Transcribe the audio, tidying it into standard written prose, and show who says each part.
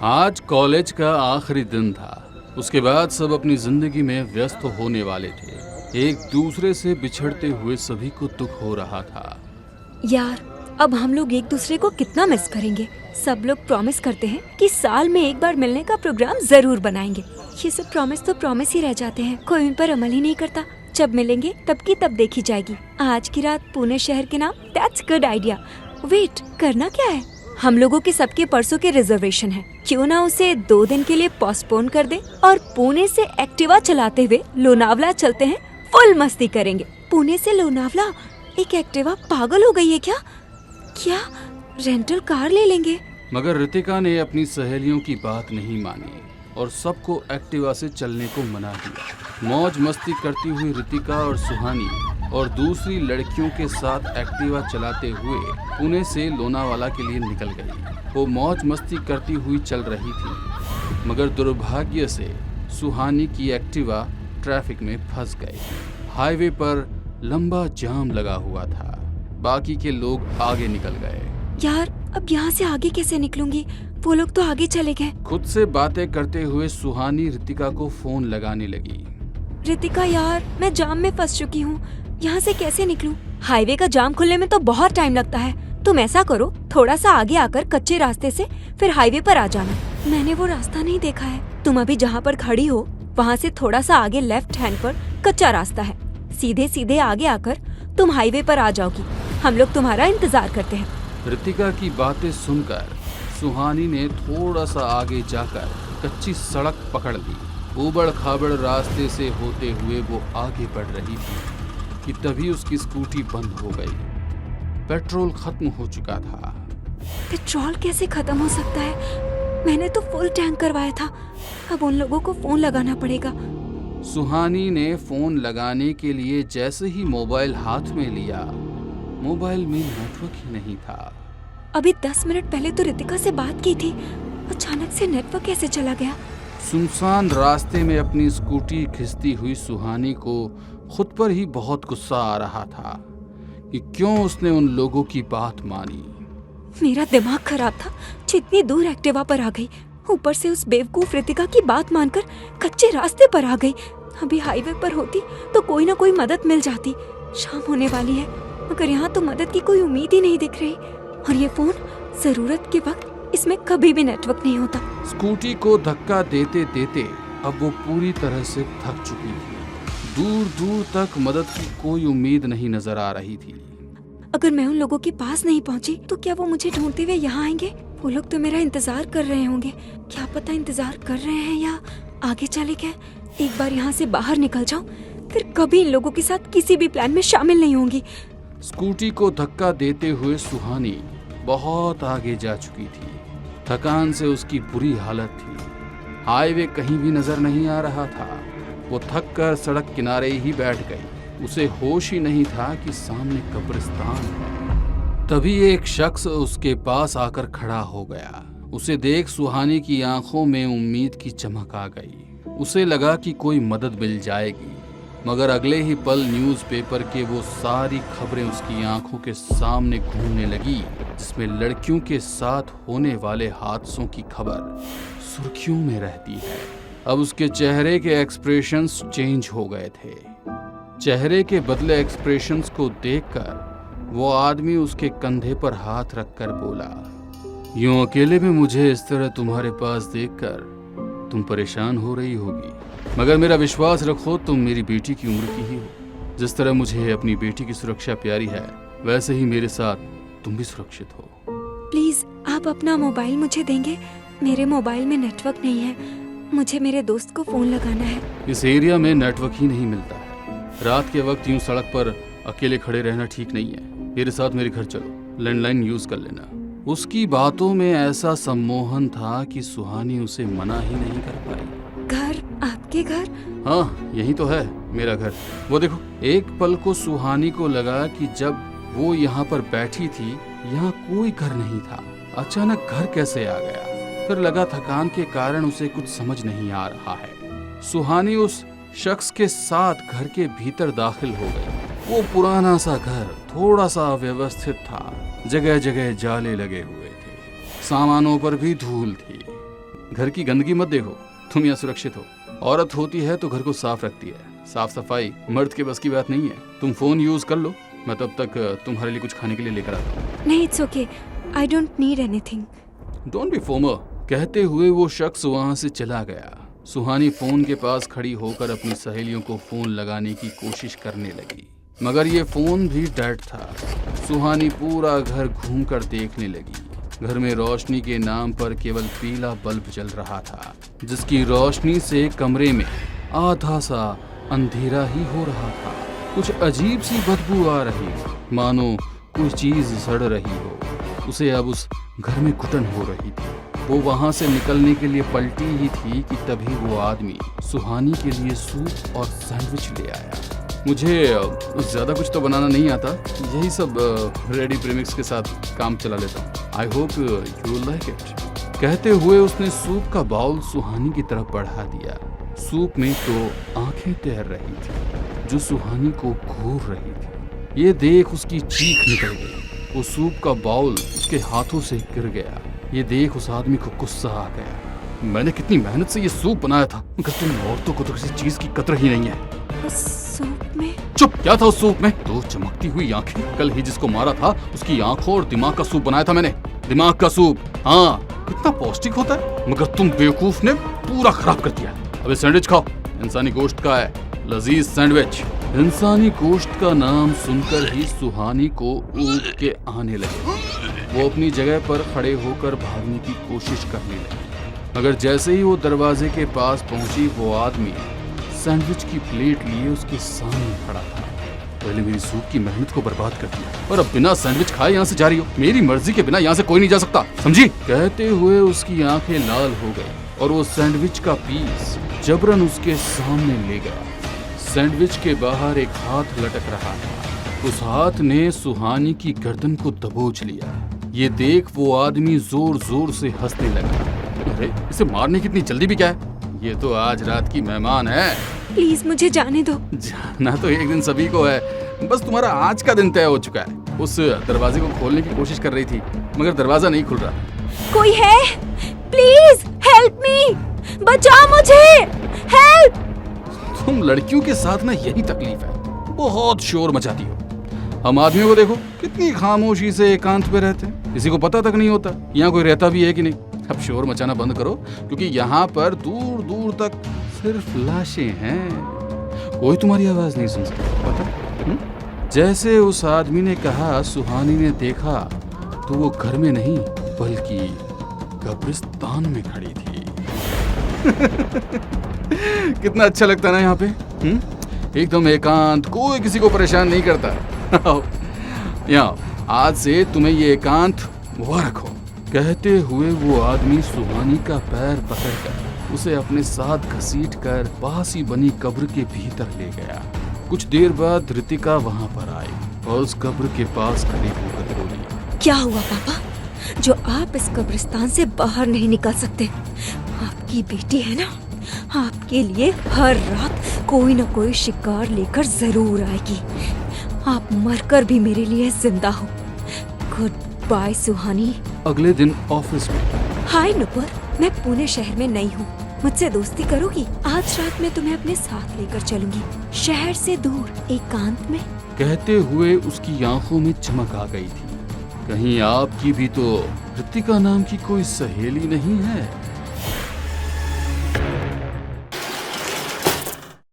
Speaker 1: आज कॉलेज का आखिरी दिन था। उसके बाद सब अपनी जिंदगी में व्यस्त होने वाले थे। एक दूसरे से बिछड़ते हुए सभी को दुख हो रहा था।
Speaker 2: यार, अब हम लोग एक दूसरे को कितना मिस करेंगे। सब लोग प्रॉमिस करते हैं कि साल में एक बार मिलने का प्रोग्राम जरूर बनाएंगे। ये सब प्रॉमिस तो प्रॉमिस ही रह जाते हैं, कोई उन पर अमल ही नहीं करता। जब मिलेंगे तब की तब देखी जाएगी। आज की रात पुणे शहर के नाम, दैट्स गुड आइडिया। वेट, करना क्या है? हम लोगों के सबके परसों के रिजर्वेशन है। क्यों ना उसे 2 दिन के लिए पोस्टपोन कर दे और पुणे से एक्टिवा चलाते हुए लोनावला चलते हैं। फुल मस्ती करेंगे। पुणे से लोनावला एक एक्टिवा? पागल हो गई है क्या? क्या रेंटल कार ले लेंगे?
Speaker 1: मगर रितिका ने अपनी सहेलियों की बात नहीं मानी और सबको एक्टिवा से चलने को मना दिया। मौज मस्ती करती हुई रितिका और सुहानी और दूसरी लड़कियों के साथ एक्टिवा चलाते हुए पुणे से लोनावाला के लिए निकल गई। वो मौज मस्ती करती हुई चल रही थी, मगर दुर्भाग्य से सुहानी की एक्टिवा ट्रैफिक में फंस गई। हाईवे पर लंबा जाम लगा हुआ था। बाकी के लोग आगे निकल गए।
Speaker 2: यार, अब यहाँ से आगे कैसे निकलूंगी? वो लोग तो आगे चले गए।
Speaker 1: खुद से बातें करते हुए सुहानी रितिका को फोन लगाने लगी।
Speaker 2: रितिका यार, मैं जाम में फंस चुकी हूँ। यहाँ से कैसे निकलूं? हाईवे का जाम खुलने में तो बहुत टाइम लगता है। तुम ऐसा करो, थोड़ा सा आगे आकर कच्चे रास्ते से फिर हाईवे पर आ जाना। मैंने वो रास्ता नहीं देखा है। तुम अभी जहाँ पर खड़ी हो वहाँ से थोड़ा सा आगे लेफ्ट हैंड पर कच्चा रास्ता है। सीधे सीधे आगे आकर तुम हाईवे पर आ जाओगी। हम लोग तुम्हारा इंतजार करते हैं।
Speaker 1: रितिका की बातें सुनकर सुहानी ने थोड़ा सा आगे जाकर कच्ची सड़क पकड़ ली। ऊबड़ खाबड़ रास्ते से होते हुए वो आगे बढ़ रही थी कि तभी उसकी स्कूटी बंद हो गई। पेट्रोल खत्म हो चुका था।
Speaker 2: पेट्रोल कैसे खत्म हो सकता है? मैंने तो फुल टैंक करवाया था। अब उन लोगों को फोन लगाना पड़ेगा।
Speaker 1: सुहानी ने फोन लगाने के लिए जैसे ही मोबाइल हाथ में लिया, मोबाइल में नेटवर्क ही नहीं था।
Speaker 2: अभी 10 मिनट पहले तो रितिका से बात की थी, अचानक से नेटवर्क कैसे चला गया?
Speaker 1: सुनसान रास्ते में अपनी स्कूटी खिंचती हुई सुहानी को खुद पर ही बहुत गुस्सा आ रहा था कि क्यों उसने उन लोगों की बात मानी।
Speaker 2: मेरा दिमाग खराब था, जितनी दूर एक्टिवा पर आ गई, ऊपर से उस बेवकूफ रितिका की बात मानकर कच्चे रास्ते पर आ गई। अभी हाईवे पर होती तो कोई ना कोई मदद मिल जाती। शाम होने वाली है, मगर यहाँ तो मदद की कोई उम्मीद ही नहीं दिख रही। और ये फोन, जरूरत के वक्त इसमें कभी भी नेटवर्क नहीं होता।
Speaker 1: स्कूटी को धक्का देते देते अब वो पूरी तरह से थक चुकी थी। दूर दूर तक मदद की कोई उम्मीद नहीं नजर आ रही थी।
Speaker 2: अगर मैं उन लोगों के पास नहीं पहुंची तो क्या वो मुझे ढूंढते हुए यहाँ आएंगे? वो लोग तो मेरा इंतजार कर रहे होंगे। क्या पता इंतजार कर रहे हैं या आगे चले गए। एक बार यहाँ से बाहर निकल जाऊं, फिर कभी इन लोगों के साथ किसी भी प्लान में शामिल नहीं होंगी।
Speaker 1: स्कूटी को धक्का देते हुए सुहानी बहुत आगे जा चुकी थी। थकान से उसकी बुरी हालत थी। हाईवे कहीं भी नजर नहीं आ रहा था। वो थक कर सड़क किनारे ही बैठ गई। उसे होश ही नहीं था कि सामने कब्रिस्तान है। तभी एक शख्स उसके पास आकर खड़ा हो गया। उसे देख सुहानी की आंखों में उम्मीद की चमक आ गई। उसे लगा कि कोई मदद मिल जाएगी, मगर अगले ही पल न्यूज़पेपर के वो सारी खबरें उसकी आंखों के सामने घूमने लगी, जिसमें लड़कियों के साथ होने वाले हादसों की खबर सुर्खियों में रहती है। अब उसके चेहरे के एक्सप्रेशंस चेंज हो गए थे। चेहरे के बदले एक्सप्रेशंस को देखकर वो आदमी उसके कंधे पर हाथ रखकर बोला, यूं अकेले में मुझे इस तरह तुम्हारे पास देखकर तुम परेशान हो रही होगी, मगर मेरा विश्वास रखो, तुम मेरी बेटी की उम्र की ही हो। जिस तरह मुझे अपनी बेटी की सुरक्षा प्यारी है, वैसे ही मेरे साथ तुम भी सुरक्षित हो।
Speaker 2: प्लीज, आप अपना मोबाइल मुझे देंगे? मेरे मोबाइल में नेटवर्क नहीं है। मुझे मेरे दोस्त को फोन लगाना है।
Speaker 1: इस एरिया में नेटवर्क ही नहीं मिलता है। रात के वक्त यूं सड़क पर अकेले खड़े रहना ठीक नहीं है। मेरे साथ मेरे घर चलो, लैंडलाइन यूज कर लेना। उसकी बातों में ऐसा सम्मोहन था कि सुहानी उसे मना ही नहीं कर पाई।
Speaker 2: घर? आपके घर?
Speaker 1: हाँ, यही तो है मेरा घर। वो देखो, एक पल को सुहानी को लगा कि जब वो यहाँ पर बैठी थी, यहाँ कोई घर नहीं था। अचानक घर कैसे आ गया? फिर लगा थकान के कारण उसे कुछ समझ नहीं आ रहा है। सुहानी उस शख्स के साथ घर के भीतर दाखिल हो गई। वो पुराना सा घर थोड़ा सा अव्यवस्थित था। जगह जगह जाले लगे हुए थे। सामानों पर भी धूल थी। घर की गंदगी मत देखो, तुम यहाँ सुरक्षित हो। औरत होती है तो घर को साफ रखती है, साफ सफाई मर्द के बस की बात नहीं है। तुम फोन यूज कर लो, मैं तब तक तुम्हारे लिए कुछ खाने के लिए लेकर आता हूँ।
Speaker 2: नहीं, it's okay, I don't need anything.
Speaker 1: Don't be formal, कहते हुए वो शख्स वहां से चला गया। सुहानी फोन के पास खड़ी होकर अपनी सहेलियों को फोन लगाने की कोशिश करने लगी, मगर ये फोन भी डेड था। सुहानी पूरा घर घूमकर देखने लगी। घर में रोशनी के नाम पर केवल पीला बल्ब जल रहा था, जिसकी रोशनी से कमरे में आधा सा अंधेरा ही हो रहा था। कुछ अजीब सी बदबू आ रही, मानो कोई चीज सड़ रही हो। उसे अब उस घर में घुटन हो रही थी। वो वहां से निकलने के लिए पलटी ही थी कि तभी वो आदमी सुहानी के लिए सूप और सैंडविच ले आया। मुझे ज्यादा कुछ तो बनाना नहीं आता, यही सब रेडी प्रीमिक्स के साथ काम चला लेता हूँ। I hope you like it. कहते हुए उसने सूप का बाउल सुहानी की तरफ बढ़ा दिया। सूप में तो आंखें तैर रही थी जो सुहानी को घूर रही थी। ये देख उसकी चीख निकल गई। वो सूप का बाउल उसके हाथों से गिर गया। ये देख उस आदमी को गुस्सा आ गया। मैंने कितनी मेहनत से ये सूप बनाया था, मगर तुम औरतों को तो किसी चीज की कदर ही नहीं है।
Speaker 2: उस सूप में?
Speaker 1: चुप, क्या था उस सूप में? दो चमकती हुई आंखें। कल ही जिसको मारा था उसकी आंखों और दिमाग का सूप बनाया था मैंने। दिमाग का सूप, हाँ, कितना पौष्टिक होता है, मगर तुम बेवकूफ ने पूरा खराब कर दिया। अबे सैंडविच खाओ, इंसानी गोश्त का है, लजीज सैंडविच। इंसानी गोश्त का नाम सुनकर ही सुहानी को ऊब के आने लगे। वो अपनी जगह पर खड़े होकर भागने की कोशिश करने लगी, मगर जैसे ही वो दरवाजे के पास पहुंची, वो आदमी सैंडविच की प्लेट लिए उसके सामने खड़ा था। पहले मेरी सूप की मेहनत को बर्बाद कर दिया और अब बिना सैंडविच खाए यहाँ से जा रही हो। मेरी मर्जी के बिना यहाँ से कोई नहीं जा सकता, समझी? कहते हुए उसकी आंखें लाल हो गई और वो सैंडविच का पीस जबरन उसके सामने ले गया। सैंडविच के बाहर एक हाथ लटक रहा था। उस हाथ ने सुहानी की गर्दन को दबोच लिया। ये देख वो आदमी जोर जोर से हंसने लगा। अरे इसे मारने की इतनी जल्दी भी क्या है? ये तो आज रात की मेहमान है।
Speaker 2: प्लीज मुझे जाने दो।
Speaker 1: जाना तो एक दिन सभी को है, बस तुम्हारा आज का दिन तय हो चुका है। उस दरवाजे को खोलने की कोशिश कर रही थी, मगर दरवाजा नहीं खुल रहा।
Speaker 2: कोई है? प्लीज हेल्प मी, बचाओ मुझे, हेल्प।
Speaker 1: तुम लड़कियों के साथ ना यही तकलीफ है, बहुत शोर मचाती हो। हम आदमियों को देखो कितनी खामोशी से एकांत में रहते हैं, किसी को पता तक नहीं होता यहाँ कोई रहता भी है कि नहीं। अब शोर मचाना बंद करो, क्योंकि यहाँ पर दूर दूर तक सिर्फ लाशें हैं। कोई तुम्हारी आवाज नहीं सुन सकता, पता? जैसे उस आदमी ने कहा, सुहानी ने देखा तो वो घर में नहीं बल्कि कब्रिस्तान में खड़ी थी। कितना अच्छा लगता है ना यहाँ पे, एकदम एकांत, कोई किसी को परेशान नहीं करता। यहाँ आज से तुम्हें ये एकांत मुबारक हो। कहते हुए वो आदमी सुहानी का पैर पकड़कर उसे अपने साथ घसीट कर पास ही बनी कब्र के भीतर ले गया। कुछ देर बाद ऋतिका वहाँ पर आई और उस कब्र के पास खड़ी होकर बोली,
Speaker 2: क्या हुआ पापा, जो आप इस कब्रिस्तान से बाहर नहीं निकल सकते? आपकी बेटी है ना, आपके लिए हर रात कोई न कोई शिकार लेकर जरूर आएगी। आप मरकर भी मेरे लिए जिंदा हो। गुड बाय सुहानी।
Speaker 1: अगले दिन ऑफिस में,
Speaker 2: हाय नुपुर, मैं पुणे शहर में नई हूँ, मुझसे दोस्ती करोगी? आज रात मैं तुम्हें अपने साथ लेकर चलूंगी, शहर से दूर एकांत में।
Speaker 1: कहते हुए उसकी आंखों में चमक आ गई थी। कहीं आपकी भी तो ऋतिका नाम की कोई सहेली नहीं है?